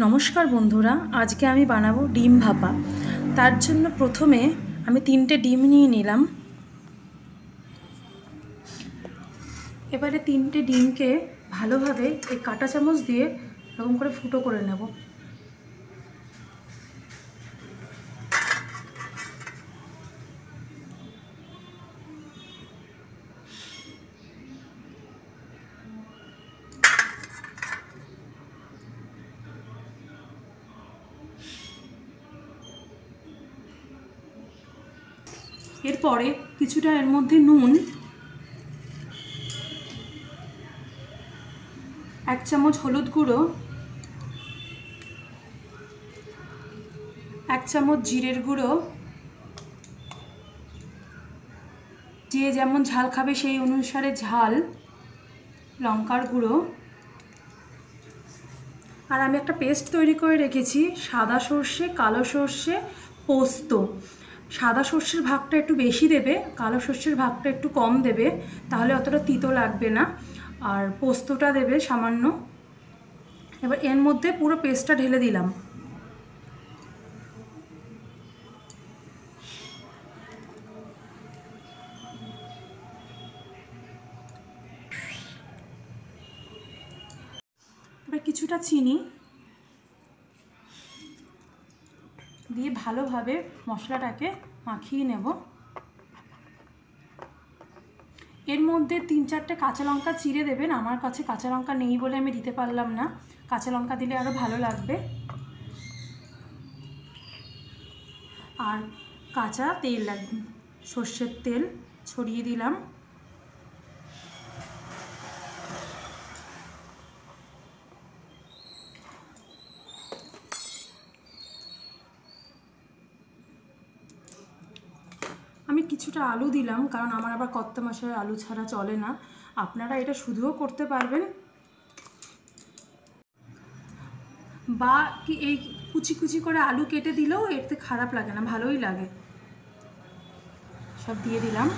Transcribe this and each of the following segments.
নমস্কার বন্ধুরা, আজকে আমি বানাবো ডিম ভাপা। তার জন্য প্রথমে আমি 3টে ডিম নিয়ে নিলাম। এবারে 3টে ডিমকে ভালোভাবে এই কাঁটা চামচ দিয়ে এরকম করে ফুটো করে নেব। এরপরে কিছুটা এর মধ্যে নুন, 1 চামচ হলুদ গুঁড়ো, 1 চামচ জিরের গুঁড়ো, যে যেমন ঝাল খাবে সেই অনুসারে ঝাল, লঙ্কার গুঁড়ো, আর আমি একটা পেস্ট তৈরি করে রেখেছি সাদা সর্ষে, কালো সর্ষে, পোস্ত। সাদা সর্ষের ভাগটা একটু বেশি দেবে, কালো সর্ষের ভাগটা একটু কম দেবে, তাহলে অতটা তিতো লাগবে না। আর পোস্তটা দেবে সামান্য। এবার এর মধ্যে পুরো পেস্টটা ঢেলে দিলাম। এবার কিছুটা চিনি দিয়ে ভালোভাবে মশলাটাকে মাখিয়ে নেব। এর মধ্যে 3-4টে কাঁচা লঙ্কা চিড়ে দেবেন। আমার কাছে কাঁচা লঙ্কা নেই বলে আমি দিতে পারলাম না, কাঁচা লঙ্কা দিলে আরও ভালো লাগবে। আর কাঁচা তেল লাগবে, সর্ষের তেল ছড়িয়ে দিলাম। আমি কিছুটা আলু দিলাম, কারণ আমার আবার কত্ত মাসের আলু ছাড়া চলে না। আপনারা এটা শুধুও করতে পারবেন, বা কি এই কুচি কুচি করে আলু কেটে দিলেও এতে খারাপ লাগে না, ভালোই লাগে। সব দিয়ে দিলাম।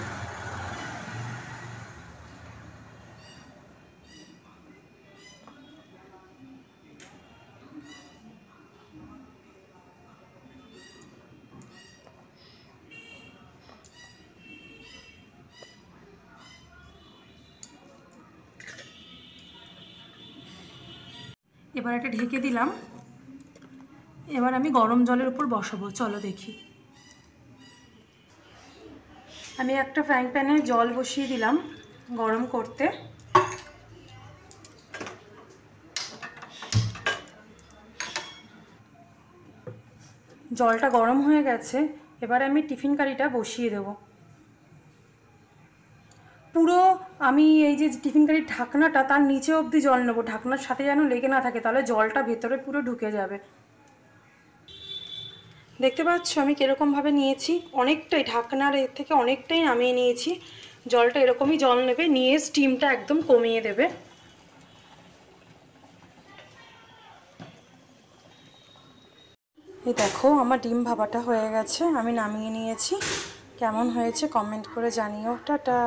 এবার এটা ঢেকে দিলাম। এবার আমি গরম জলের উপর বসাবো, চলো দেখি। আমি একটা ফ্রাইং প্যানে জল বসিয়ে দিলাম গরম করতে। জলটা গরম হয়ে গেছে, এবার আমি টিফিন কারিটা বসিয়ে দেব। পুরো আমি এই যে টিফিন কারির ঢাকনাটা তার নিচে অবধি জল নেবো, ঢাকনার সাথে যেন লেগে না থাকে, তাহলে জলটা ভেতরে পুরো ঢুকে যাবে। দেখতে পাচ্ছ আমি কীরকমভাবে নিয়েছি, অনেকটাই ঢাকনার এর থেকে অনেকটাই নামিয়ে নিয়েছি। জলটা এরকমই জল নেবে, নিয়ে স্টিমটা একদম কমিয়ে দেবে। এই দেখো আমার ডিম ভাপাটা হয়ে গেছে, আমি নামিয়ে নিয়েছি। কেমন হয়েছে কমেন্ট করে জানিও। টাটা।